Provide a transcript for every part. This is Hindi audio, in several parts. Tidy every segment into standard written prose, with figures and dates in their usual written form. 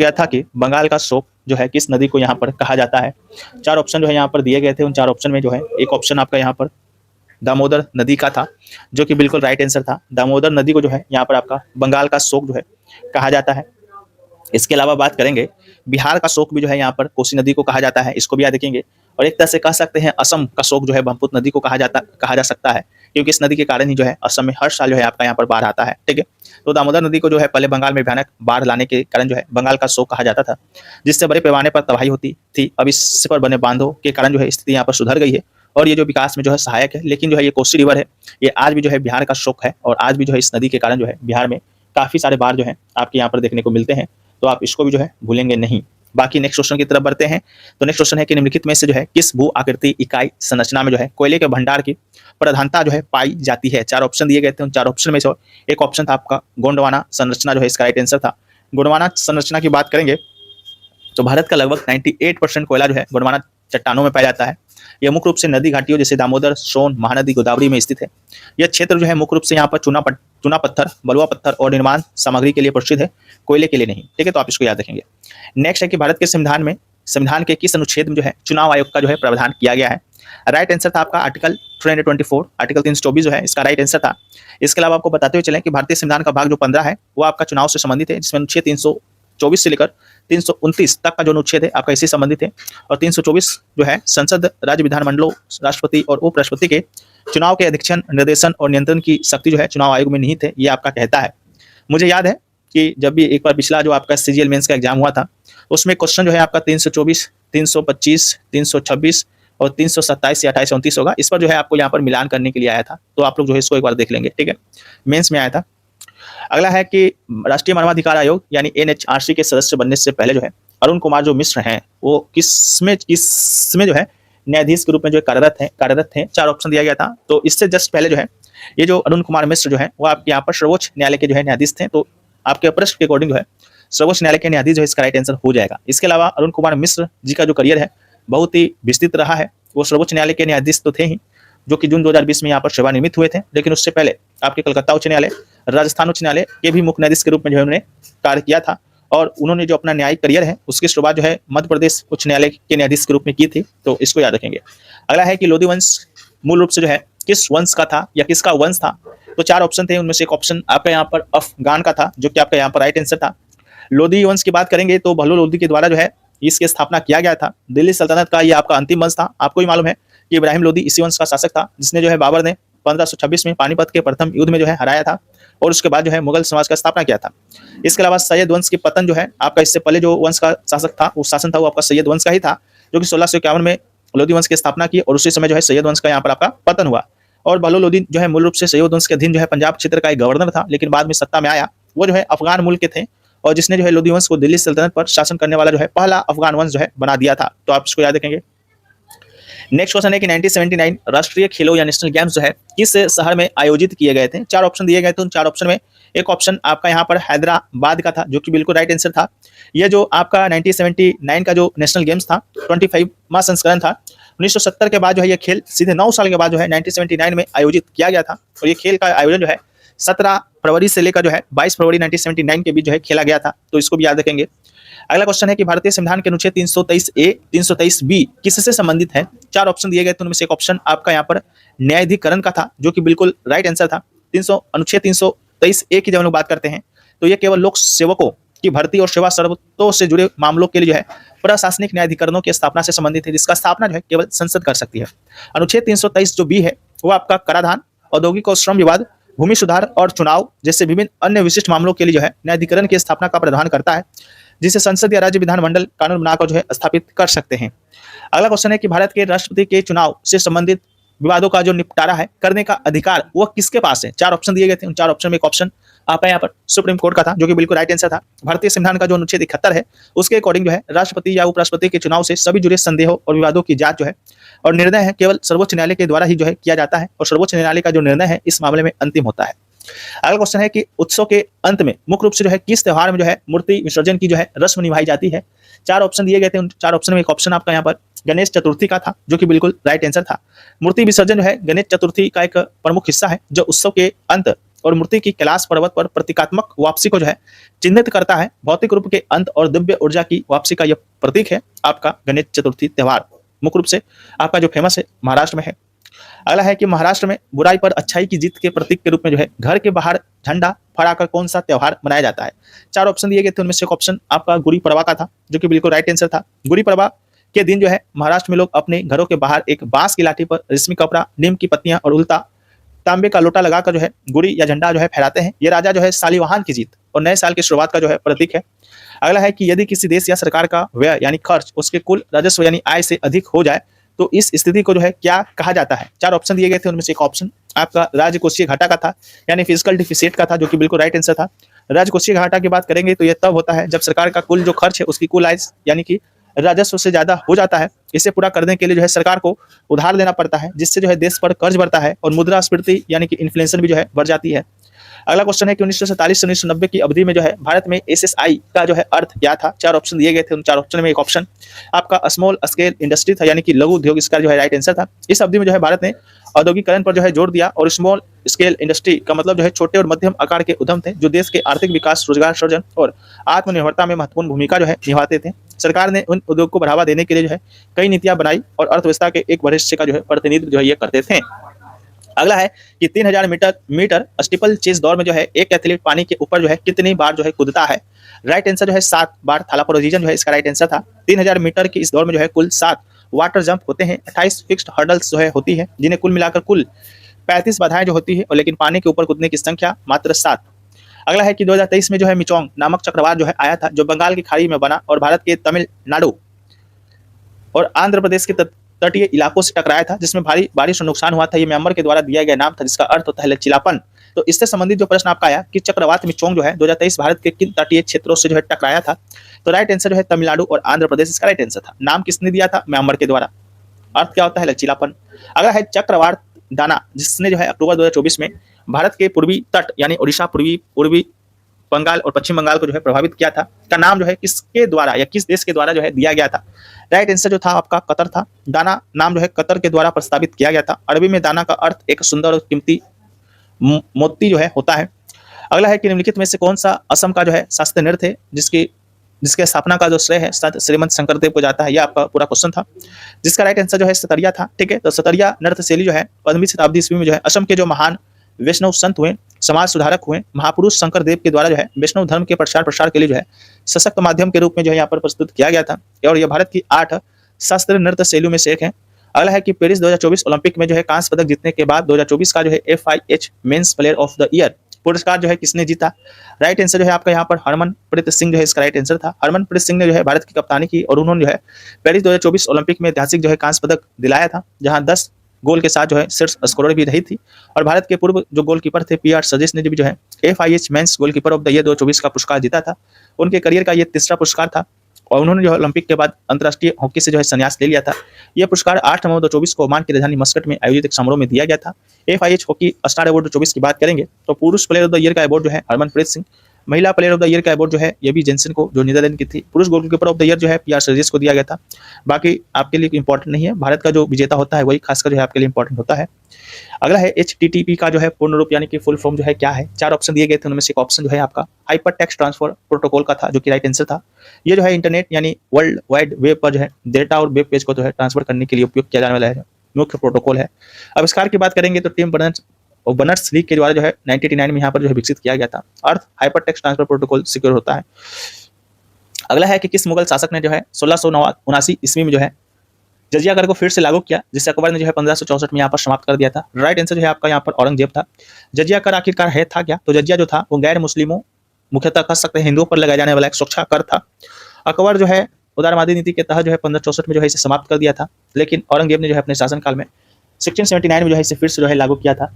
गया था कि बंगाल का शोक जो है किस नदी को यहाँ पर कहा जाता है। 4 ऑप्शन जो है यहाँ पर दिए गए थे। उन 4 ऑप्शन में जो है एक ऑप्शन आपका यहाँ पर दामोदर नदी का था, जो कि बिल्कुल राइट आंसर था। दामोदर नदी को जो है यहाँ पर आपका बंगाल का शोक जो है कहा जाता है। इसके अलावा बात करेंगे, बिहार का शोक भी जो है यहाँ पर कोसी नदी को कहा जाता है, इसको भी याद रखेंगे। और एक तरह से कह सकते हैं असम का शोक जो है ब्रह्मपुत्र नदी को कहा जा सकता है, क्योंकि इस नदी के कारण ही जो है असम में हर साल जो है आपका यहाँ पर बाढ़ आता है। ठीक है, तो दामोदर नदी को जो है पहले बंगाल में भयानक बाढ़ लाने के कारण जो है बंगाल का शोक कहा जाता था, जिससे बड़े पैमाने पर तबाही होती थी। अब इस पर बने बांधों के कारण जो है स्थिति यहाँ पर सुधर गई है और ये जो विकास में जो है सहायक है। लेकिन जो है ये कोसी रिवर है, ये आज भी जो है बिहार का शोक है और आज भी जो है इस नदी के कारण जो है बिहार में काफी सारे बाढ़ जो है आपके यहाँ पर देखने को मिलते हैं। तो आप इसको भी जो है भूलेंगे नहीं। बाकी नेक्स्ट क्वेश्चन की तरफ बढ़ते हैं। तो नेक्स्ट क्वेश्चन है कि निम्नलिखित में से जो है किस भू आकृति इकाई संरचना में जो है कोयले के भंडार की प्रधानता जो है पाई जाती है। 4 ऑप्शन दिए गए थे। उन 4 ऑप्शन में से एक ऑप्शन था आपका गोंडवाना संरचना जो है इसका राइट आंसर था। गोंडवाना संरचना की बात करेंगे तो भारत का लगभग 98% कोयला जो है गोंडवाना चट्टानों में पाया जाता है। यह मुख्य रूप से नदी घाटियों जैसे दामोदर, सोन, महानदी, गोदावरी में स्थित है। यह क्षेत्र जो है मुख्य रूप से यहाँ पर चूना पत्थर, बलुआ पत्थर और निर्माण सामग्री के लिए प्रसिद्ध है, कोयले के लिए नहीं। ठीक है, तो आप इसको याद रखेंगे। नेक्स्ट है कि भारत के संविधान के किस अनुच्छेद में जो है चुनाव आयोग का जो है प्रावधान किया गया है। राइट आंसर था आपका आर्टिकल 324, आर्टिकल 324 जो है इसका राइट आंसर था। इसके अलावा आपको बताते हुए चलें कि भारतीय संविधान का भाग जो 15 है वो आपका चुनाव से संबंधित है, जिसमें अनुच्छेद 324 से लेकर 329 तक का जो अनुच्छेद है आपका इसी संबंधित है। और 324 जो है संसद, राज्य विधानमंडलों, राष्ट्रपति और उपराष्ट्रपति के चुनाव के अधीक्षण, निर्देशन और नियंत्रण की शक्ति जो है चुनाव आयोग में निहित है, ये आपका कहता है। मुझे याद है कि जब भी एक बार पिछला जो आपका सीजीएल मेंस का एग्जाम हुआ था उसमें क्वेश्चन जो है आपका 324, 325, 326 और 327 या 28, 29 होगा। इस पर जो है आपको यहाँ पर मिलान करने के लिए आया था, तो आप लोग जो है इसको एक बार देख लेंगे। ठीक है, मेंस में आया था। अगला है कि राष्ट्रीय मानवाधिकार आयोग यानी एनएचआरसी के सदस्य बनने से पहले जो है अरुण कुमार जो मिश्र हैं वो किसमें जो है न्यायाधीश के रूप में जो कार्यरत थे। 4 ऑप्शन दिया गया था। तो इससे जस्ट पहले जो है ये जो अरुण कुमार मिश्र जो है वो आपके यहाँ पर सर्वोच्च न्यायालय के जो है न्यायाधीश थे। तो आपके प्रश्न के अकॉर्डिंग जो है सर्वोच्च न्यायालय के न्यायाधीश जो है इसका राइट आंसर हो जाएगा। इसके अलावा अरुण कुमार मिश्र जी का जो करियर है बहुत ही विस्तृत रहा है। वो सर्वोच्च न्यायालय के न्यायाधीश तो थे ही, जो कि जून 2020 में यहाँ पर सेवानिवृत्त हुए थे, लेकिन उससे पहले आपके कलकत्ता उच्च न्यायालय, राजस्थान उच्च न्यायालय के भी मुख्य न्यायाधीश के रूप में जो है उन्होंने कार्य किया था। और उन्होंने जो अपना न्यायिक करियर है उसकी शुरुआत जो है मध्य प्रदेश उच्च न्यायालय के न्यायाधीश के रूप में की थी। तो इसको याद रखेंगे। अगला है कि लोधी वंश मूल रूप से जो है किस वंश का था या किसका वंश था। तो 4 ऑप्शन थे, उनमें से एक ऑप्शन आपका यहाँ पर अफगान का था, जो कि आपका यहाँ पर राइट आंसर था। लोधी वंश की बात करेंगे तो बहलोल लोधी के द्वारा जो है इसकी स्थापना किया गया था। दिल्ली सल्तनत का ये आपका अंतिम वंश था। आपको ही मालूम है कि इब्राहिम लोधी इसी वंश का शासक था, जिसने जो है बाबर ने 1526 में पानीपत के प्रथम युद्ध में जो है हराया था और उसके बाद जो है मुगल समाज का स्थापना किया था। इसके अलावा सैयद वंश के पतन जो है आपका इससे पहले जो वंश का शासक था वो शासन था वो आपका सैयद वंश का ही था, जो कि 1651 में लोधी वंश की स्थापना की और उसी समय जो है सैयद वंश का यहाँ पर आपका पतन हुआ। और बहलोल लोधी जो है मूल रूप से सैयद वंश के अधीन जो है पंजाब क्षेत्र का एक गवर्नर था, लेकिन बाद में सत्ता में आया वो जो है अफगान मूल के थे और जिसने जो है लोधी वंश को दिल्ली सल्तनत पर शासन करने वाला जो है पहला अफगान वंश जो है बना दिया था। तो आप इसको याद रखेंगे। नेक्स्ट क्वेश्चन है कि 1979 राष्ट्रीय खेलों या नेशनल गेम्स जो है किस शहर में आयोजित किए गए थे। 4 ऑप्शन दिए गए थे। उन 4 ऑप्शन में एक ऑप्शन आपका यहाँ पर हैदराबाद का था, जो कि बिल्कुल राइट आंसर था। यह जो आपका 1979 का जो नेशनल गेम्स था 25वां संस्करण था। 1970 के बाद जो है ये खेल सीधे 9 साल के बाद जो है 1979 में आयोजित किया गया था और ये खेल का आयोजन जो है 17 फरवरी से लेकर जो है 22 फरवरी 1979 के बीच जो है खेला गया था। तो इसको भी याद रखेंगे। अगला क्वेश्चन है कि भारतीय संविधान के अनुच्छेद 323A 323B किससे संबंधित है। 4 ऑप्शन दिए गए थे, उनमें से एक ऑप्शन आपका यहाँ पर न्यायाधिकरण का था, जो कि बिल्कुल राइट आंसर था। अनुच्छेद 323A की जब हम लोग बात करते हैं तो ये केवल लोक सेवकों की भर्ती और सेवा शर्तों से जुड़े मामलों के लिए जो है प्रशासनिक न्यायाधिकरणों की स्थापना से संबंधित है, जिसका स्थापना जो है केवल संसद कर सकती है। अनुच्छेद 323 जो B है वो आपका कराधान, औद्योगिक और श्रम विवाद, भूमि सुधार और चुनाव जैसे विभिन्न अन्य विशिष्ट मामलों के लिए जो है न्यायाधिकरण की स्थापना का प्रावधान करता है, जिसे संसद या राज्य विधानमंडल कानून बनाकर जो है स्थापित कर सकते हैं। अगला क्वेश्चन है कि भारत के राष्ट्रपति के चुनाव से संबंधित विवादों का जो निपटारा है करने का अधिकार वो किसके पास है। 4 ऑप्शन दिए गए थे। उन 4 ऑप्शन में एक ऑप्शन आपका यहाँ पर सुप्रीम कोर्ट का था, जो कि बिल्कुल राइट आंसर था। भारतीय संविधान का जो अनुच्छेद 71 है उसके अकॉर्डिंग जो है राष्ट्रपति या उपराष्ट्रपति के चुनाव से सभी जुड़े संदेहों और विवादों की जांच जो है और निर्णय है केवल सर्वोच्च न्यायालय के द्वारा ही जो है किया जाता है और सर्वोच्च न्यायालय का जो निर्णय है इस मामले में अंतिम होता है। अगला क्वेश्चन है कि उत्सव के अंत में मुख्य रूप से जो है किस त्योहार में जो है मूर्ति विसर्जन की जो है रस्म निभाई जाती है। 4 ऑप्शन दिए गए थे। उन 4 ऑप्शन में एक ऑप्शन आपका यहाँ पर गणेश चतुर्थी का था, जो कि बिल्कुल राइट आंसर था। मूर्ति विसर्जन जो है गणेश चतुर्थी का एक प्रमुख हिस्सा है, जो उत्सव के अंत और मूर्ति की कैलाश पर्वत पर प्रतीकात्मक वापसी को जो है चिन्हित करता है। भौतिक रूप के अंत और दिव्य ऊर्जा की वापसी का यह प्रतीक है आपका गणेश चतुर्थी त्योहार। मुख्य रूप से आपका जो फेमस है महाराष्ट्र में है। अगला है कि महाराष्ट्र में बुराई पर अच्छाई की जीत के प्रतीक के रूप में जो है घर के बाहर झंडा फहराकर कौन सा त्योहार मनाया जाता है। 4 ऑप्शन दिए गए थे, उनमें से एक ऑप्शन आपका गुड़ी पड़वा का था, जो कि बिल्कुल राइट आंसर था। गुड़ी पड़वा के दिन जो है महाराष्ट्र में लोग अपने घरों के बाहर एक बांस की लाठी पर रेशमी कपड़ा, नीम की पत्तियां और उल्टा तांबे का लोटा लगाकर जो है गुड़ी या झंडा जो है फहराते हैं। ये राजा जो है शालिवाहन की जीत और नए साल की शुरुआत का जो है प्रतीक है। अगला है कि यदि किसी देश या सरकार का व्यय यानी खर्च उसके कुल राजस्व यानी आय से अधिक हो जाए तो इस स्थिति को जो है क्या कहा जाता है। 4 ऑप्शन दिए गए थे, उनमें से एक ऑप्शन आपका राजकोषीय घाटा का था, यानी फिजिकल डिफिसिट का था, जो कि बिल्कुल राइट आंसर था। राजकोषीय घाटा की बात करेंगे तो यह तब होता है जब सरकार का कुल जो खर्च है उसकी कुल आय यानी कि राजस्व से ज्यादा हो जाता है। इसे पूरा करने के लिए जो है सरकार को उधार लेना पड़ता है, जिससे जो है देश पर कर्ज बढ़ता है और मुद्रास्फीति यानी कि इन्फ्लेशन भी जो है बढ़ जाती है। अगला क्वेश्चन है कि 1947 से 1990 की अवधि में जो है भारत में एसएसआई का जो है अर्थ क्या था। 4 ऑप्शन दिए गए थे, उन 4 ऑप्शन में एक ऑप्शन आपका स्मॉल स्केल इंडस्ट्री था, यानी कि लघु उद्योग, इसका जो है राइट आंसर था। इस अवधि में जो है भारत ने औद्योगिकरण पर जो है जोर दिया और स्मॉल स्केल इंडस्ट्री का मतलब जो है छोटे और मध्यम आकार के उद्यम थे, जो देश के आर्थिक विकास, रोजगार सृजन और आत्मनिर्भरता में महत्वपूर्ण भूमिका जो है निभाते थे। सरकार ने उन उद्योग को बढ़ावा देने के लिए जो है कई नीतियां बनाई और अर्थव्यवस्था के एक बड़े हिस्से का जो है प्रतिनिधित्व जो है ये करते थे। अगला है कि 3000 मीटर स्टीपल चेस दौड़ में जो है एक एथलीट पानी के ऊपर जो है कितनी बार जो है कूदता है। राइट आंसर जो है 7 बार। थालापरोजिजन जो है इसका राइट आंसर था। 3000 मीटर की इस दौड़ में जो है कुल 7 वाटर जंप होते हैं, 28 फिक्स्ड हर्डल्स जो है होती है, जिन्हें कुल मिलाकर कुल 35 बाधाएं जो होती है, और लेकिन पानी के ऊपर कूदने की संख्या मात्र 7। अगला है कि 2023 में जो है मिचोंग नामक चक्रवात जो है आया था, जो बंगाल की खाड़ी में बना और भारत के तमिलनाडु और आंध्र प्रदेश के तटीय इलाकों से टकराया था, जिसमें भारी बारिश और नुकसान हुआ था। ये म्यांमार के द्वारा दिया गया नाम था, जिसका अर्थ होता है लचीलापन। तो इससे संबंधित जो प्रश्न आपका आया कि चक्रवात मिचोंग जो है 2023 भारत के किन तटीय क्षेत्रों से जो है टकराया था, तो राइट आंसर जो है तमिलनाडु और आंध्र प्रदेश, इसका राइट आंसर था। नाम किसने दिया था? म्यांमार के द्वारा। अर्थ क्या होता है? लचीलापन। अगला है चक्रवात दाना, जिसने जो है अक्टूबर 2024 में भारत के पूर्वी तट यानी उड़ीसा, पूर्वी बंगाल और पश्चिम बंगाल को जो है प्रभावित किया था, का नाम जो है किसके द्वारा या किस देश के द्वारा जो है दिया गया था। राइट आंसर जो था आपका कतर था। दाना नाम जो है कतर के द्वारा प्रस्तावित किया गया था। अरबी में दाना का अर्थ एक सुंदर और कीमती मोती जो है होता है। अगला है कि निम्नलिखित में से कौन सा असम का जो है शास्त्रीय नृत्य है जिसके स्थापना का जो श्रेय है श्रीमंत शंकरदेव को जाता है। यह आपका पूरा क्वेश्चन था, जिसका राइट आंसर जो है सतरिया था। ठीक है, तो सतरिया नृत्य शैली जो है 15वीं शताब्दी ईस्वी में जो है असम के जो महान वैष्णव संत हुए, समाज सुधारक हुए, महापुरुष शंकर देव के द्वारा जो है वैष्णव धर्म के प्रसार के लिए जो है सशक्त माध्यम के रूप में जो है यहाँ पर प्रस्तुत किया गया था, और यह भारत की 8 शास्त्रीय नृत्य शैलियों में से एक है। अगला है कि पेरिस 2024 ओलंपिक में जो है कांस्य पदक जीतने के बाद 2024 का जो है FIH men's player of the year पुरस्कार जो है किसने जीता। राइट आंसर जो है आपका यहाँ पर हरमनप्रीत सिंह जो है इसका राइट आंसर था। हरमनप्रीत सिंह ने जो है भारत की कप्तानी की और उन्होंने जो है पेरिस 2024 ओलंपिक में ऐतिहासिक जो है कांस्य पदक दिलाया था, जहां 10 गोल के साथ जो है शीर्ष स्कोरर भी रही थी। और भारत के पूर्व जो गोलकीपर थे PR सजेश ने भी जो है FIH mains goalkeeper of the year 2024 का पुरस्कार जीता था। उनके करियर का ये तीसरा पुरस्कार था और उन्होंने जो है ओलंपिक के बाद अंतर्राष्ट्रीय हॉकी से जो है संन्यास ले लिया था। यह पुरस्कार 8 नवंबर 2024 को ओमान की राजधानी मस्कट में आयोजित एक समारोह में दिया गया था। FIH हॉकी स्टार अवार्ड 2024 की बात करेंगे तो पुरुष प्लेयर ऑफ द ईयर का अवार्ड जो है हरमनप्रीत सिंह, महिला प्लेयर ऑफ द ईयर का अवार्ड जो है ये भी जेंसन को, जो नीदरलैंड की थी। पुरुष गोलकीपर ऑफ द ईयर जो है PR सजेश को दिया गया था। बाकी आपके लिए इंपॉर्टेंट नहीं है, भारत का जो विजेता होता है वही खासकर जो है आपके लिए इंपॉर्टेंट होता है। अगला है HTTP का जो है पूर्ण रूप यानी कि फुल फॉर्म जो है क्या है। 4 ऑप्शन दिए गए थे, उनमें से एक ऑप्शन जो है आपका हाइपर टेक्स्ट ट्रांसफर प्रोटोकॉल का था, जो कि राइट आंसर था। ये जो है इंटरनेट यानी वर्ल्ड वाइड वेब पर जो है डेटा और वेब पेज को जो है ट्रांसफर करने के लिए उपयोग किया जाने वाला है मुख्य प्रोटोकॉल है। आविष्कार की बात करेंगे तो टीम बर्नर्स ली के द्वारा जो है 1989 में यहाँ पर जो है विकसित किया गया था। अर्थ hypertext transfer protocol secure होता है। अगला है कि किस मुगल शासक ने जो है 1679 ईस्वी में जो है जजिया कर को फिर से लागू किया, जिसे अकबर ने जो है 1564 में यहाँ पर समाप्त कर दिया था। राइट आंसर जो है आपका यहाँ पर औरंगजेब था। जजिया कर आखिरकार है था क्या? तो जजिया जो था वो गैर मुस्लिमों, मुख्यतः कह सकते हैं हिंदुओं पर लगाया जाने वाला एक सुरक्षा कर था। अकबर जो है उदारवादी नीति के तहत जो है 1564 में जो है इसे समाप्त कर दिया था, लेकिन औरंगजेब ने जो है अपने शासनकाल में 1679 में जो है इसे फिर से जो है लागू किया था।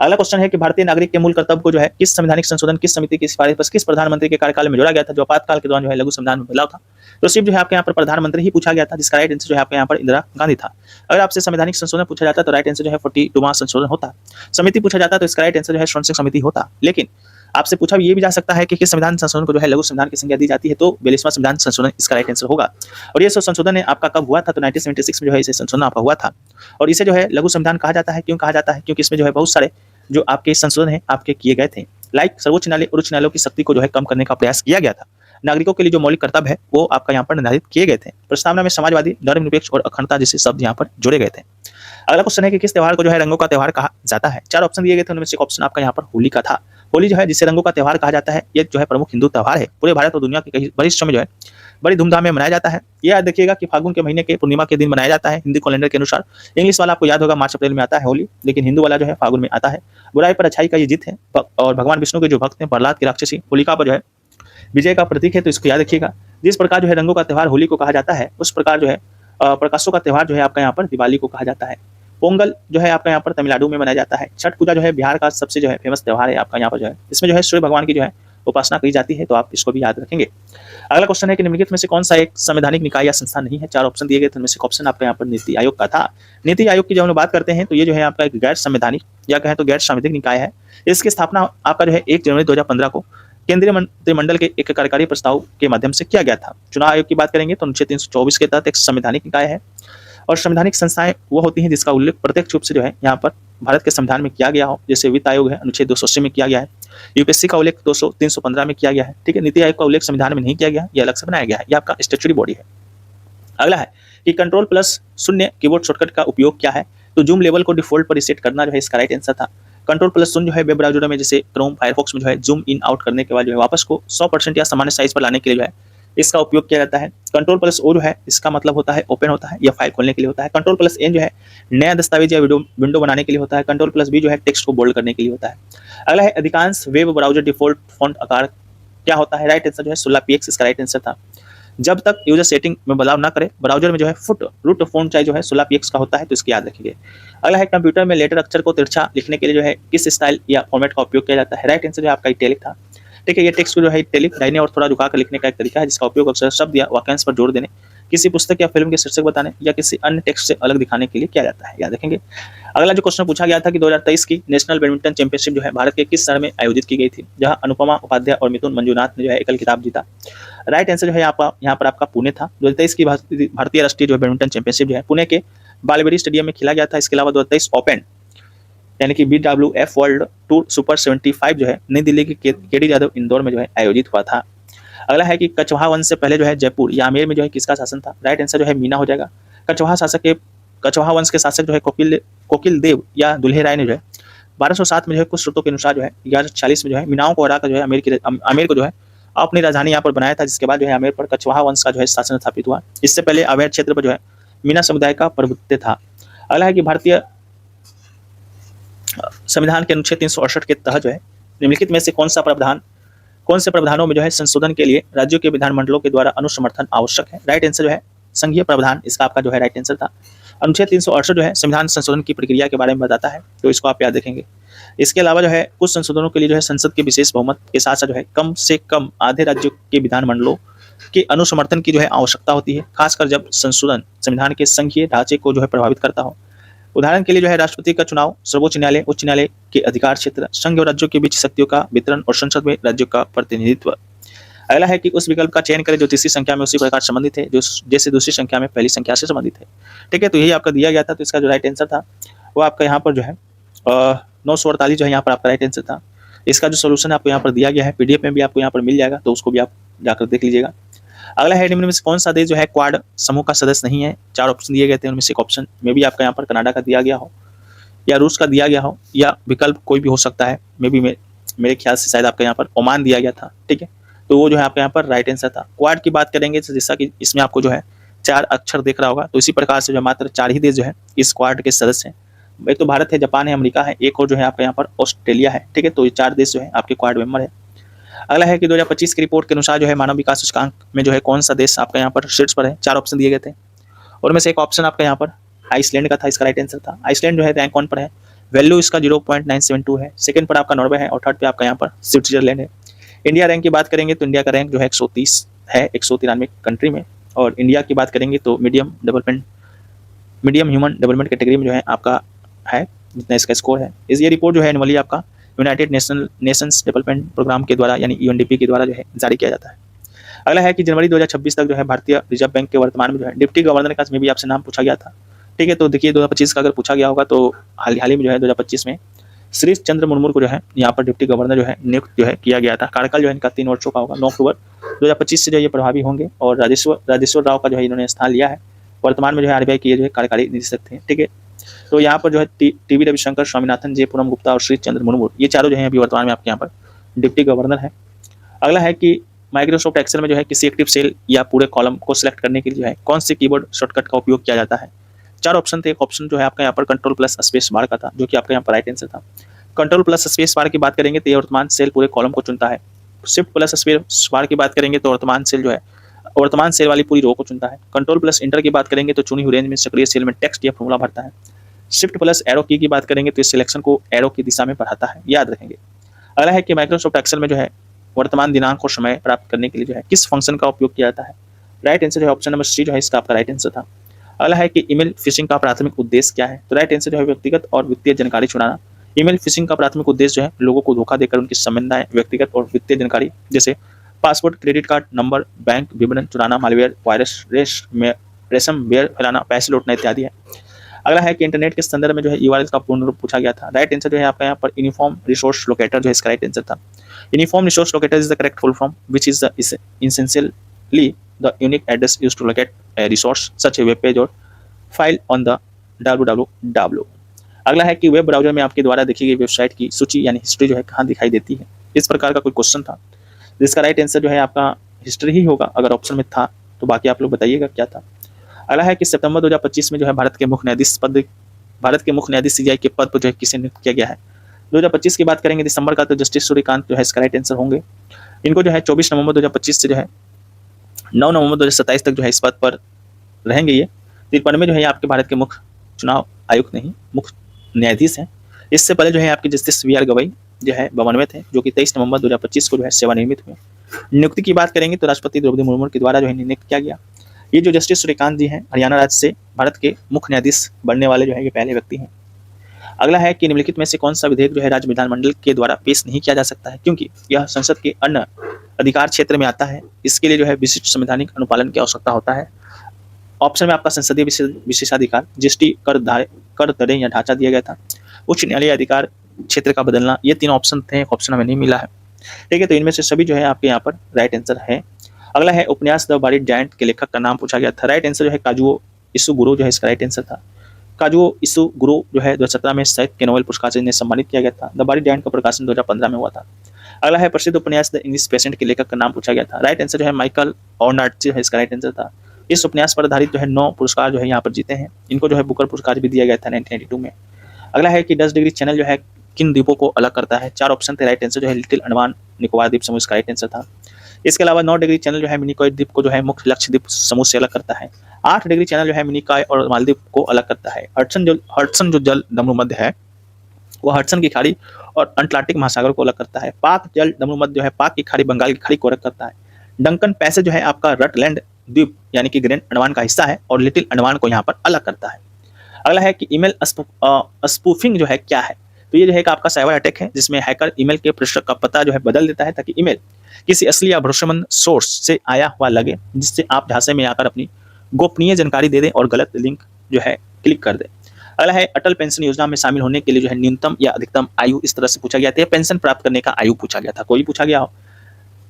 अगला क्वेश्चन है कि भारतीय नागरिक के मूल कर्तव्य को जो है किस संवैधानिक संशोधन किस समिति की सिफारिश पर किस प्रधानमंत्री के कार्यकाल में जोड़ा गया था, जो आपातकाल के दौरान जो है लघु संविधान में बदलाव था। तो सिर्फ जो है आपके यहाँ पर प्रधानमंत्री ही पूछा गया था, जिसका राइट आंसर जो है आपके यहाँ पर इंदिरा गांधी था। अगर आपसे संवैधानिक संशोधन पूछा जाता तो राइट आंसर जो है 42वां संशोधन होता। समिति पूछा जाता तो इसका राइट आंसर जो है श्रवण समिति होता। लेकिन आपसे पूछा ये भी जा सकता है कि किस संविधान संशोधन को जो है लघु संविधान की संज्ञा दी जाती है, तो 42वां संविधान संशोधन इसका राइट आंसर होगा। और ये संशोधन आपका कब हुआ था? तो 1976 में जो है इसे संशोधन आपका हुआ था। और इसे जो है लघु संविधान कहा जाता है। क्यों कहा जाता है? क्योंकि इसमें जो है बहुत सारे जो आपके संशोधन है आपके किए गए थे। लाइक सर्वोच्च न्यायालय और उच्च न्यायालयों की शक्ति को जो है कम करने का प्रयास किया गया था। नागरिकों के लिए जो मौलिक कर्तव्य है वो आपका यहाँ पर निर्धारित किए गए थे। प्रस्तावना में समाजवादी, धर्मनिरपेक्ष और अखंडता जैसे शब्द यहाँ पर जोड़े गए थे। अगला क्वेश्चन है कि किस त्योहार को जो है रंगों का त्योहार कहा जाता है। 4 ऑप्शन दिए गए थे, उनमें से एक ऑप्शन आपका यहाँ पर होली का था। होली जो है जिसे रंगों का त्योहार कहा जाता है, ये जो है प्रमुख हिंदू त्योहार है। पूरे भारत और दुनिया के कई बड़े हिस्सों में जो है बड़ी धूमधाम में मनाया जाता है। ये याद देखिएगा कि फागुन के महीने के पूर्णिमा के दिन मनाया जाता है हिंदू कैलेंडर के अनुसार। इंग्लिश वाला आपको याद होगा मार्च अप्रैल में आता है होली, लेकिन हिंदू वाला जो है फागुन में आता है। बुराई पर अच्छाई का ये जीत है और भगवान विष्णु के जो भक्त हैं प्रहलाद की राक्षसी होलिका पर जो है विजय का प्रतीक है, तो इसको याद रखिएगा। जिस प्रकार जो है रंगों का त्योहार होली को कहा जाता है, उस प्रकार जो है प्रकाशों का त्योहार जो है आपका यहाँ पर दिवाली को कहा जाता है। पोंगल जो है आपका यहाँ पर तमिलनाडु में मनाया जाता है। छठ पूजा जो है बिहार का सबसे जो है फेमस त्योहार है आपका यहाँ पर जो है। इसमें जो है सूर्य भगवान की जो है उपासना की जाती है, तो आप इसको भी याद रखेंगे। अगला क्वेश्चन है कि निम्नलिखित में से कौन सा एक संवैधानिक निकाय या संस्था नहीं है। 4 ऑप्शन दिए गए थे, उनमें से एक ऑप्शन आपका यहाँ पर नीति आयोग का था। नीति आयोग की जब हम बात करते हैं तो ये जो है आपका एक गैर संवैधानिक या कहें तो गैर संवैधानिक निकाय है। इसकी स्थापना आपका जो है 1 जनवरी 2015 को केंद्रीय मंत्रिमंडल के एक कार्यकारी प्रस्ताव के माध्यम से किया गया था। चुनाव आयोग की बात करेंगे तो अनुच्छेद 324 के तहत एक संवैधानिक निकाय है। और संवैधानिक संस्थाएं वो होती हैं जिसका उल्लेख प्रत्यक्ष रूप से जो है यहाँ पर भारत के संविधान में किया गया हो। जैसे वित्त आयोग है, अनुच्छेद 280 में किया गया है। यूपीएससी का उल्लेख 315 में किया गया है। ठीक है, नीति आयोग का उल्लेख संविधान में नहीं किया गया, ये अलग से बनाया गया है, ये आपका स्टैट्यूटरी बॉडी है। अगला है कि Ctrl+0 कीबोर्ड शॉर्टकट का उपयोग क्या है। तो जूम लेवल को डिफॉल्ट पर रीसेट करना जो है इसका राइट आंसर था। Ctrl+0 जो है वेब ब्राउजर में जैसे क्रोम, फायरफॉक्स में जो है जूम इन आउट करने के बाद जो है वापस को 100% या सामान्य साइज पर लाने के लिए जो है इसका उपयोग किया जाता है। Ctrl+O जो है इसका मतलब होता है ओपन होता है या फाइल खोलने के लिए होता है। Ctrl+N जो है नया दस्तावेज या विंडो बनाने के लिए होता है। Ctrl+V जो है टेक्स्ट को बोल्ड करने के लिए होता है। अगला है अधिकांश वेब ब्राउजर डिफॉल्ट फॉन्ट आकार क्या होता है। राइट आंसर जो है 16 px इसका राइट आंसर था। जब तक यूजर सेटिंग में बदलाव ना करे ब्राउजर में जो है फुट रूट फॉन्ट साइज जो है 16 px का होता है, तो इसकी याद रखिए। अगला है कंप्यूटर में लेटर अक्षर को तिरछा लिखने के लिए जो है किस स्टाइल या फॉर्मेट का उपयोग किया जाता है। राइट आंसर जो है आपका इटैलिक था। ठीक है, ये टेक्स्ट को जो है इटैलिक दाहिने और थोड़ा झुका कर लिखने का एक तरीका है जिसका उपयोग अक्सर शब्द या वाक्यांश पर जोर देने, किसी पुस्तक या फिल्म के शीर्षक बताने या किसी अन्य टेक्स्ट से अलग दिखाने के लिए किया जाता है, याद रखेंगे। अगला जो क्वेश्चन पूछा गया था कि 2023 की नेशनल बैडमिंटन चैंपियनशिप जो है भारत के किस शहर में आयोजित की गई थी, जहां अनुपमा उपाध्याय और मिथुन मंजुनाथ ने जो है एकल खिताब जीता। राइट आंसर जो है यहाँ पर आपका पुणे था। 2023 की भारतीय राष्ट्रीय जो है बैडमिंटन चैंपियनशिप जो है पुणे के बालबेरी स्टेडियम में खेला गया था। इसके अलावा 2023 ओपन यानी कि BWF वर्ल्ड टूर सुपर 75 जो है नई दिल्ली के केडी यादव इंदौर में जो है आयोजित हुआ था। अगला है कि कछवाहा वंश से पहले जो है जयपुर या आमेर में जो है किसका शासन था। राइट आंसर जो है मीना हो जाएगा। कछवाहा वंश के शासक जो है कोकिल देव या दुल्हे राय ने जो है 1207 में जो है कुछ स्रोतों के अनुसार जो है 1140 में जो है मीनाओं को हराकर जो है आमेर को जो है अपनी राजधानी यहाँ पर बनाया था, जिसके बाद जो है आमेर पर कछवाहा वंश का जो है शासन स्थापित हुआ। इससे पहले आमेर क्षेत्र पर जो है मीना समुदाय का प्रभुत्व था। अगला है कि भारतीय संविधान के अनुच्छेद 368 के तहत जो है निम्नलिखित में से कौन से प्रावधानों में जो है संशोधन के लिए राज्यों के विधानमंडलों के द्वारा अनुसमर्थन आवश्यक है। राइट आंसर जो है संघीय प्रावधान इसका आपका जो है राइट आंसर था। अनुच्छेद 368 जो है संविधान संशोधन की प्रक्रिया के बारे में बताता है, तो इसको आप याद रखेंगे। इसके अलावा जो है कुछ संशोधनों के लिए जो है संसद के विशेष बहुमत के साथ साथ जो है कम से कम आधे राज्यों के विधानमंडलों के अनुसमर्थन की जो है आवश्यकता होती है, खासकर जब संशोधन संविधान के संघीय ढांचे को जो है प्रभावित करता हो। उदाहरण के लिए जो है राष्ट्रपति का चुनाव, सर्वोच्च न्यायालय, उच्च न्यायालय के अधिकार क्षेत्र, संघ और राज्यों के बीच शक्तियों का वितरण और संसद में राज्यों का प्रतिनिधित्व। अगला है कि उस विकल्प का चयन करें जो तीसरी संख्या में उसी प्रकार संबंधित है जो जैसे दूसरी संख्या में पहली संख्या से संबंधित है। ठीक है, तो यही आपका दिया गया था, तो इसका जो राइट आंसर था वो आपका यहाँ पर जो है 948 जो है यहाँ पर आपका राइट आंसर था। इसका जो सोल्यूशन आपको यहाँ पर दिया गया है PDF में भी आपको यहाँ पर मिल जाएगा, तो उसको भी आप जाकर देख लीजिएगा। अगला है निम्न में से कौन सा देश जो है क्वाड समूह का सदस्य नहीं है। 4 ऑप्शन दिए गए थे, उनमें से एक ऑप्शन में भी आपका यहाँ पर कनाडा का दिया गया हो या रूस का दिया गया हो या विकल्प कोई भी हो सकता है। मे भी मेरे ख्याल से शायद आपका यहाँ पर ओमान दिया गया था। ठीक है, तो वो जो है आपका यहाँ पर राइट आंसर था। क्वाड की बात करेंगे तो जैसा कि इसमें आपको जो है 4 अक्षर दिख रहा होगा, तो इसी प्रकार से जो मात्र 4 ही देश जो है इस क्वाड के सदस्य हैं। एक तो भारत है, जापान है, अमेरिका है, एक और जो है आपका यहाँ पर ऑस्ट्रेलिया है। ठीक है, तो ये 4 देश जो है आपके क्वाड मेंबर है। अगला है कि 2025 की रिपोर्ट के अनुसार जो है मानव विकास सूचकांक में जो है कौन सा देश आपका यहाँ पर शीर्ष पर है। 4 ऑप्शन दिए गए थे, और में से एक ऑप्शन आपका यहाँ पर आइसलैंड का था, इसका राइट आंसर था। आइसलैंड जो है रैंक 1 पर है, वैल्यू इसका 0.972 है। सेकंड पर आपका नॉर्वे है और थर्ड पे आपका यहाँ पर स्विट्जरलैंड है। इंडिया रैंक की बात करेंगे तो इंडिया का रैंक जो है 130 है 193 कंट्री में, और इंडिया की बात करेंगे तो मीडियम ह्यूमन डेवलपमेंट कैटेगरी में जो है आपका है जितना इसका स्कोर है। ये रिपोर्ट जो है एनुअली आपका यूनाइटेड नेशंस डेवलपमेंट प्रोग्राम के द्वारा यानी UNDP के द्वारा जो है जारी किया जाता है। अगला है कि जनवरी 2026 तक जो है भारतीय रिजर्व बैंक के वर्तमान में जो है डिप्टी गवर्नर का में भी आपसे नाम पूछा गया था। ठीक है, तो देखिए 2025 का अगर पूछा गया होगा तो हाल ही में जो है 2025 में श्री चंद्र मुर्मू को जो है यहाँ पर डिप्टी गवर्नर जो है नियुक्त जो है किया गया था। कार्यकाल जो है इनका 3 वर्षों का होगा। 9 अक्टूबर 2025 से जो ये प्रभावी होंगे और राजेश्वर राव का जो है इन्होंने स्थान लिया है। वर्तमान में जो है आरबीआई के जो है कार्यकारी निदेशक थे। ठीक है, तो यहाँ पर जो है टीवी रविशंकर, स्वामीनाथन, जे पूनम गुप्ता और श्री चंद्र मुर्मू, ये चारों जो है अभी वर्तमान में आपके यहाँ पर डिप्टी गवर्नर है। अगला है कि माइक्रोसॉफ्ट एक्सेल में जो है किसी एक्टिव सेल या पूरे कॉलम को सिलेक्ट करने के लिए जो है कौन से कीबोर्ड शॉर्टकट का उपयोग किया जाता है। 4 ऑप्शन थे। एक ऑप्शन जो है आपका यहाँ पर कंट्रोल प्लस स्पेस बार का था, जो कि आपका यहाँ पर राइट आंसर था। कंट्रोल प्लस स्पेस बार की बात करेंगे तो ये वर्तमान सेल पूरे कॉलम को चुनता है। शिफ्ट प्लस स्पेस बार की बात करेंगे तो वर्तमान सेल जो है वर्तमान सेल वाली पूरी रो को चुनता है। कंट्रोल प्लस इंटर की बात करेंगे तो चुनी हुई रेंज में सक्रिय सेल में टेक्स्ट या फॉर्मूला भरता है। शिफ्ट प्लस एरो की बात करेंगे तो इस सिलेक्शन को एरो की दिशा में बढ़ाता है, याद रखेंगे। अगला है कि माइक्रोसॉफ्ट एक्सेल में जो है वर्तमान दिनांक और समय प्राप्त करने के लिए जो है किस फंक्शन का उपयोग किया जाता है। राइट आंसर जो है ऑप्शन नंबर सी जो है इसका आपका राइट आंसर था। अगला है कि ईमेल फिशिंग का प्राथमिक उद्देश्य क्या है। तो राइट आंसर जो है व्यक्तिगत और वित्तीय जानकारी चुराना। ईमेल फिशिंग का प्राथमिक उद्देश्य जो है लोगों को धोखा देकर उनकी संबंधाएं, व्यक्तिगत और वित्तीय जानकारी जैसे password, credit card number, bank विवरण चुराना, मालवेयर, वायरस, रेशम वेयर फैलाना, पैसे लौटना इत्यादि है। अगला है कि इंटरनेट के संदर्भ में जो है यूआरएल का पूर्ण रूप पूछा गया था। राइट आंसर जो है आपका यहाँ पर यूनिफॉर्म रिसोर्स लोकेटर जो है इसका राइट आंसर था। Uniform resource locator is the correct full form which is essentially the unique address used to locate a resource such a web page or file on the www। अगला है कि वेब ब्राउजर में आपके द्वारा देखी गई वेबसाइट की सूची यानी हिस्ट्री जो है कहाँ दिखाई देती है। इस प्रकार का कोई क्वेश्चन था जिसका राइट आंसर जो है आपका हिस्ट्री ही होगा। अगर ऑप्शन में था तो बाकी आप लोग बताइएगा क्या था। अगला है कि सितंबर 2025 में जो है भारत के मुख्य न्यायाधीश सीजीआई के पद पर जो है किसे नियुक्त किया गया है। 2025 की बात करेंगे दिसंबर का तो जस्टिस सूर्यकांत जो है इसका राइट आंसर होंगे। इनको जो है 24 नवंबर 2025 से जो है 9 नवंबर 2027 तक जो है इस पद पर रहेंगे। ये 53 में जो है आपके भारत के मुख्य चुनाव आयुक्त नहीं मुख्य न्यायाधीश हैं। इससे पहले जो है आपके जस्टिस वी आर गवई जो है 92 थे, जो कि 23 नवंबर 2025 को जो है सेवानिवृत्त हुए। नियुक्ति की बात करेंगे तो राष्ट्रपति द्रौपदी मुर्मू के द्वारा जो है नियुक्त किया गया। ये जो जस्टिस सूर्यकांत जी हैं हरियाणा राज्य से भारत के मुख्य न्यायाधीश बनने वाले जो है ये पहले व्यक्ति हैं। अगला है कि निम्नलिखित में से कौन सा विधेयक जो है राज्य विधानमंडल के द्वारा पेश नहीं किया जा सकता है क्योंकि यह संसद के अन्य अधिकार क्षेत्र में आता है। इसके लिए जो है विशिष्ट संवैधानिक अनुपालन की आवश्यकता होता है। ऑप्शन में आपका संसदीय विशेषाधिकार, जीएसटी, कर दरें या ढांचा दिया गया था, उच्च न्यायालय अधिकार क्षेत्र का बदलना, ये 3 ऑप्शन थे। एक ऑप्शन हमें नहीं मिला है। ठीक है, तो इनमें से सभी जो है आपके यहाँ पर राइट आंसर है। अगला है उपन्यास द बॉडी जायंट के लेखक का नाम पूछा गया था। राइट आंसर जो है काजुओ इसुगुरो जो है इसका राइट आंसर था। काजुओ इसुगुरो जो है 2017 में साहित्य के नोबेल पुरस्कार से सम्मानित किया गया था। द बॉडी जायंट का प्रकाशन 2015 में हुआ था। अगला है प्रसिद्ध उपन्यास द इंग्लिश पेशेंट के लेखक का नाम पूछा गया था। राइट आंसर जो है माइकल ऑर्नाट जो है इसका राइट आंसर था। इस उपन्यास पर आधारित जो है 9 पुरस्कार जो है यहाँ पर जीते हैं। इनको जो है बुकर पुरस्कार भी दिया गया था 1992 में। अगला है कि 10 डिग्री चैनल जो है किन द्वीपों को अलग करता है। 4 ऑप्शन थे। राइट आंसर जो है लिटिल अंडमान निकोबार द्वीप समूह इसका राइट आंसर था। इसके अलावा 9 डिग्री चैनल जो है मिनिकॉय द्वीप को जो है मुख्य लक्षद्वीप समूह से अलग करता है। 8 डिग्री चैनल जो है मिनिकॉय और मालदीव को अलग करता है। हडसन जो जल दमरू मध्य है वो हडसन की खाड़ी और अंटार्कटिक महासागर को अलग करता है। पाक जल दमरू मध्य जो है पाक की खाड़ी बंगाल की खाड़ी को अलग करता है। डंकन पैसेज जो है आपका रटलैंड द्वीप यानी कि ग्रेट अंडमान का हिस्सा है और लिटिल अंडमान को यहाँ पर अलग करता है। अगला है कि ईमेल स्पूफिंग जो है क्या है। तो ये जो है कि आपका साइबर अटैक है जिसमें हैकर ईमेल के पृष्ठ का पता जो है बदल देता है ताकि ईमेल किसी असली या भरोसेमंद सोर्स से आया हुआ लगे, जिससे आप झांसे में आकर अपनी गोपनीय जानकारी दे दें और गलत लिंक जो है क्लिक कर दें। अगला है अटल पेंशन योजना में शामिल होने के लिए जो है न्यूनतम या अधिकतम आयु इस तरह से पूछा गया था। पेंशन प्राप्त करने का आयु पूछा गया था, कोई पूछा गया हो।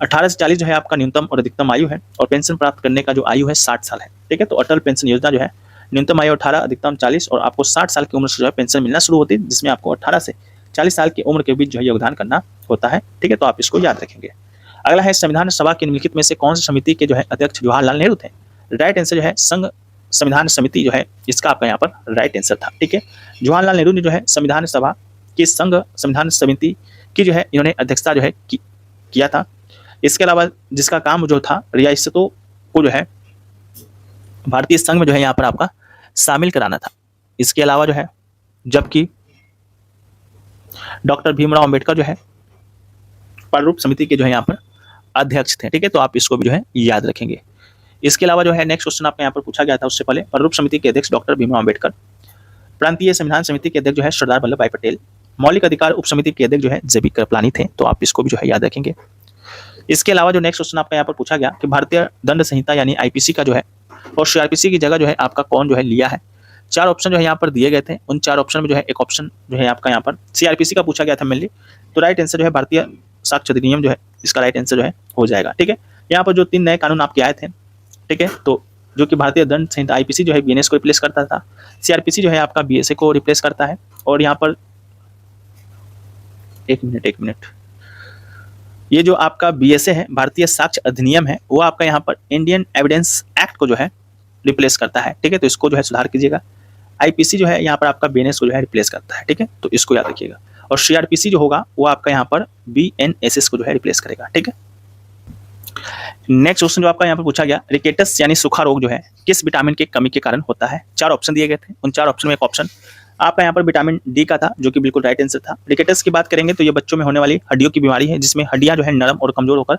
18 से 40 जो है आपका न्यूनतम और अधिकतम आयु है और पेंशन प्राप्त करने का जो आयु है 60 साल है। ठीक है, तो अटल पेंशन योजना जो है न्यूनतम आयु 18, अधिकतम 40 और आपको 60 साल की उम्र से जो है पेंशन मिलना शुरू होती है, जिसमें आपको 18 से 40 साल की उम्र के बीच जो है योगदान करना होता है। ठीक है, तो आप इसको याद रखेंगे। अगला है संविधान सभा की निम्नलिखित में से कौन सी समिति के जो है अध्यक्ष जवाहरलाल नेहरू थे। राइट आंसर जो है संघ संविधान समिति जो है इसका आपका यहाँ पर राइट आंसर था। ठीक है, जवाहरलाल नेहरू ने जो है संविधान सभा की संघ संविधान समिति की जो है इन्होंने अध्यक्षता जो है किया था। इसके अलावा जिसका काम जो था रियासतों को जो है भारतीय संघ में जो है यहाँ पर आपका शामिल कराना था। इसके अलावा जो है जबकि डॉक्टर भीमराव अंबेडकर जो है प्रारूप समिति के जो है यहाँ पर अध्यक्ष थे। ठीक है, तो आप इसको भी जो है याद रखेंगे। इसके अलावा जो है नेक्स्ट क्वेश्चन आपको यहाँ पर पूछा गया था उससे पहले प्रारूप समिति के अध्यक्ष डॉक्टर भीमराव अंबेडकर, प्रांतीय संविधान समिति के अध्यक्ष जो है सरदार वल्लभ भाई पटेल, मौलिक अधिकार उप समिति के अध्यक्ष जो है जेबी कृपलानी थे। तो आप इसको भी जो है याद रखेंगे। इसके अलावा जो नेक्स्ट क्वेश्चन आपका यहाँ पर पूछा गया कि भारतीय दंड संहिता यानी आईपीसी का जो है और सीआरपीसी की जगह जो है आपका कौन जो है लिया है। 4 ऑप्शन जो है यहाँ पर दिए गए थे, उन 4 ऑप्शन में जो है एक ऑप्शन जो है आपका यहाँ पर सीआरपीसी का पूछा गया था मेनली, तो राइट आंसर जो है भारतीय साक्ष्य अधिनियम जो है इसका राइट आंसर जो है हो जाएगा। ठीक है, यहाँ पर जो 3 नए कानून आपके आए थे, ठीक है, तो जो कि भारतीय दंड संहिता आईपीसी जो है बीएनएस को रिप्लेस करता था, सीआरपीसी जो है आपका बीएसए को रिप्लेस करता है, और यहाँ पर एक मिनट, ये जो आपका बीएसए है, भारतीय साक्ष्य अधिनियम है, वो आपका यहाँ पर इंडियन एविडेंस एक्ट को जो है रिप्लेस करता है। ठीक है, तो इसको जो है सुधार कीजिएगा। आईपीसी जो है यहाँ पर आपका बीएनएस को जो है रिप्लेस करता है। ठीक है, तो इसको याद रखिएगा। और सीआरपीसी जो होगा वो आपका यहाँ पर बीएनएसएस को जो है रिप्लेस करेगा। ठीक है, नेक्स्ट क्वेश्चन जो आपका यहाँ पर पूछा गया, रिकेटस यानी सूखा रोग जो है किस विटामिन की कमी के कारण होता है। 4 ऑप्शन दिए गए थे, उन 4 ऑप्शन में एक ऑप्शन आपका यहाँ पर विटामिन डी का था, जो कि बिल्कुल राइट आंसर था। रिकेटस की बात करेंगे तो ये बच्चों में होने वाली हड्डियों की बीमारी है, जिसमें हड्डियां जो है नरम और कमजोर होकर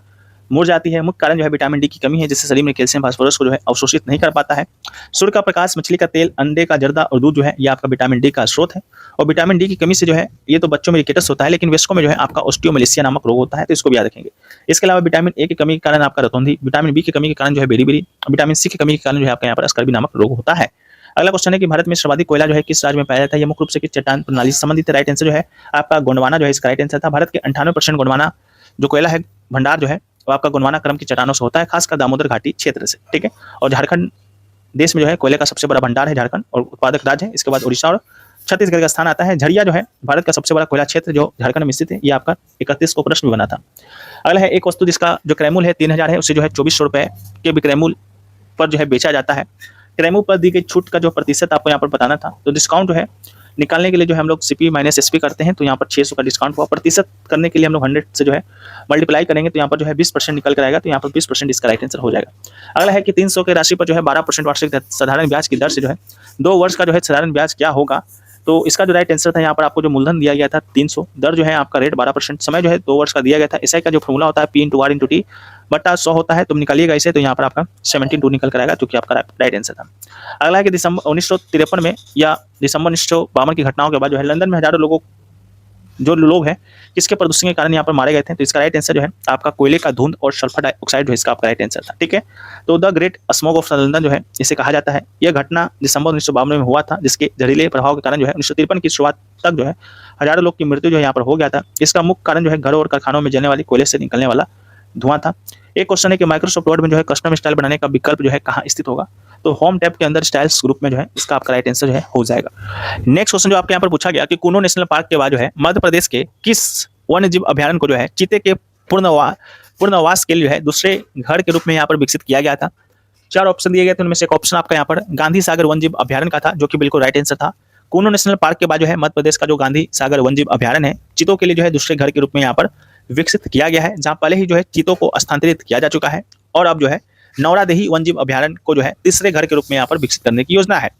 मुड़ जाती है। मुख्य कारण जो है विटामिन डी की कमी है, जिससे शरीर में कैल्शियम फास्फोरस को जो है अवशोषित नहीं कर पाता है। सूर्य का प्रकाश, मछली का तेल, अंडे का जर्दा और दूध जो है ये आपका विटामिन डी का स्रोत है। और विटामिन डी की कमी से जो है ये तो बच्चों में रिकेटस होता है, लेकिन वयस्कों में जो है आपका ऑस्टियोमलेशिया नामक रोग होता है, तो इसको भी याद रखेंगे। इसके अलावा विटामिन ए की कमी के कारण आपका रतौंधी, विटामिन बी की कमी के कारण जो है बेरी, विटामिन सी की कमी के कारण जो है आपका यहाँ पर स्कर्वी नामक रोग होता है। अगला क्वेश्चन है कि भारत में सर्वाधिक कोयला जो है किस राज्य में पाया जाता है। ये मुख्य रूप से किस चट्टान प्रणाली से संबंधित है। राइट आंसर जो है आपका गोंडवाना जो है इसका राइट आंसर था। भारत के 98% गोंडवाना जो कोयला है भंडार जो है वो आपका गोंडवाना क्रम की चट्टानों से होता है, खासकर दामोदर घाटी क्षेत्र से। ठीक है, और झारखंड देश में जो है कोयले का सबसे बड़ा भंडार है झारखंड, और उत्पादक राज्य है। इसके बाद उड़ीसा और छत्तीसगढ़ का स्थान आता है। झरिया जो है भारत का सबसे बड़ा कोयला क्षेत्र जो झारखंड में स्थित है, ये आपका 31 को प्रश्न बना था। अगला है एक वस्तु जिसका जो क्रय मूल्य है 3000 है, उसे जो है 2400 रुपए के विक्रय मूल्य पर जो है बेचा जाता है। क्रय मूल्य पर दी गई छूट का जो प्रतिशत आपको यहाँ पर बताना था। तो डिस्काउंट जो है निकालने के लिए जो है हम लोग सीपी माइनस एसपी करते हैं, तो यहाँ पर 600 का डिस्काउंट हुआ। प्रतिशत करने के लिए हम लोग 100 से जो है मल्टीप्लाई करेंगे, तो यहाँ पर जो है 20% निकल कर आएगा, तो यहाँ पर 20% इसका राइट आंसर हो जाएगा। अगला है कि 300 की राशि पर जो है 12% वार्षिक साधारण ब्याज की दर से जो है 2 वर्ष का जो है साधारण ब्याज क्या होगा। तो इसका जो राइट आंसर था, यहाँ पर आपको जो मूलधन दिया गया था 300, दर जो है आपका रेट 12%, समय जो है 2 वर्ष का दिया गया था। एसआई का जो फॉर्मूला होता है P/R/T बटा 100 होता है, तुम निकालिएगा इसे, तो यहाँ पर आपका 17 निकल कर आएगा, जो कि आपका राइट आंसर था। अगला है कि दिसंबर 1953 में या दिसंबर 1952 की घटनाओं के बाद जो है लंदन में हजारों लोग हैं किसके प्रदूषण के कारण यहाँ पर मारे गए थे। तो इसका राइट आंसर जो है आपका कोयले का धुंध और सल्फर डाइऑक्साइड जो है इसका आपका राइट आंसर था। ठीक है, तो the great smog of London जो है इसे कहा जाता है। यह घटना दिसंबर 1952 में हुआ था, जिसके जहरीले प्रभाव के कारण जो है 1953 की शुरुआत तक जो है हजारों लोग की मृत्यु जो है यहाँ पर हो गया था। इसका मुख्य कारण जो है घरों और कारखानों में जलने वाली कोयले से निकलने वाला धुआं था। एक क्वेश्चन है कि माइक्रोसॉफ्ट वर्ड में जो है कस्टम स्टाइल बनाने का विकल्प जो है कहाँ स्थित होगा। तो होम टैब के अंदर स्टाइल्स ग्रुप में जो है इसका आपका राइट आंसर जो है हो जाएगा। नेक्स्ट क्वेश्चन जो आपके यहाँ पर पूछा गया कि कूनो नेशनल पार्क के बाद जो है मध्य प्रदेश के किस वन्य जीव अभ्यारण्य को जो है चीते के पूर्णवास के लिए जो है दूसरे घर के रूप में यहाँ पर विकसित किया गया था। 4 ऑप्शन दिए गए थे, उनमें से एक ऑप्शन आपका यहाँ पर गांधी सागर वन्य जीव अभ्यारण्य का था, जो कि बिल्कुल राइट आंसर था। कूनो नेशनल पार्क के बाद जो है मध्य प्रदेश का जो गांधी सागर वन्य जीव अभ्यारण्य है चीतों के लिए जो है दूसरे घर के रूप में यहाँ पर विकसित किया गया है, जहाँ पहले ही जो है चीतों को स्थानांतरित किया जा चुका है, और अब जो है नौरादेही वन्य जीव अभ्यारण्य को जो है तीसरे घर के रूप में यहाँ पर विकसित करने की योजना है।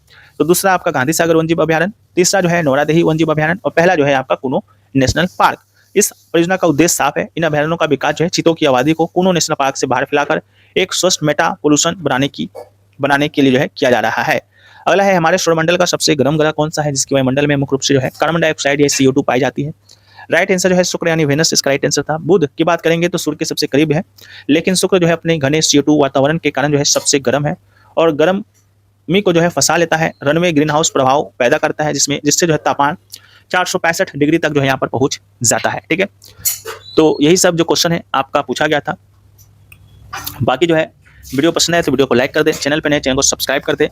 तो दूसरा आपका गांधी सागर वन्य जीव अभ्यारण्य, तीसरा जो है नौरादेही वन्य जीव अभ्यारण्य, और पहला जो है आपका कूनो नेशनल पार्क। इस परियोजना का उद्देश्य साफ है, इन अभ्यारण्यों का विकास जो है चीतों की आबादी को कूनो नेशनल पार्क से बाहर फैलाकर एक स्वस्थ मेटा पोल्यूशन बनाने के लिए जो है किया जा रहा है। अगला है हमारे सौरमंडल का सबसे गर्म ग्रह कौन सा है, जिसके वायुमंडल में मुख्य रूप से जो है कार्बन डाइऑक्साइड या CO2 पाई जाती है। राइट आंसर जो है शुक्र यानी वेनस, इसका राइट आंसर था। बुध की बात करेंगे तो सूर्य के सबसे करीब है, लेकिन शुक्र जो है अपने घने CO2 वातावरण के कारण जो है सबसे गर्म है, और गर्मी को जो है फंसा लेता है, रनवे ग्रीन हाउस प्रभाव पैदा करता है, जिससे जो है तापमान 465 डिग्री तक जो है यहाँ पर पहुंच जाता है। ठीक है, तो यही सब जो क्वेश्चन है आपका पूछा गया था। बाकी जो है वीडियो पसंद है तो वीडियो को लाइक कर दे, चैनल पर नए चैनल को सब्सक्राइब कर दे,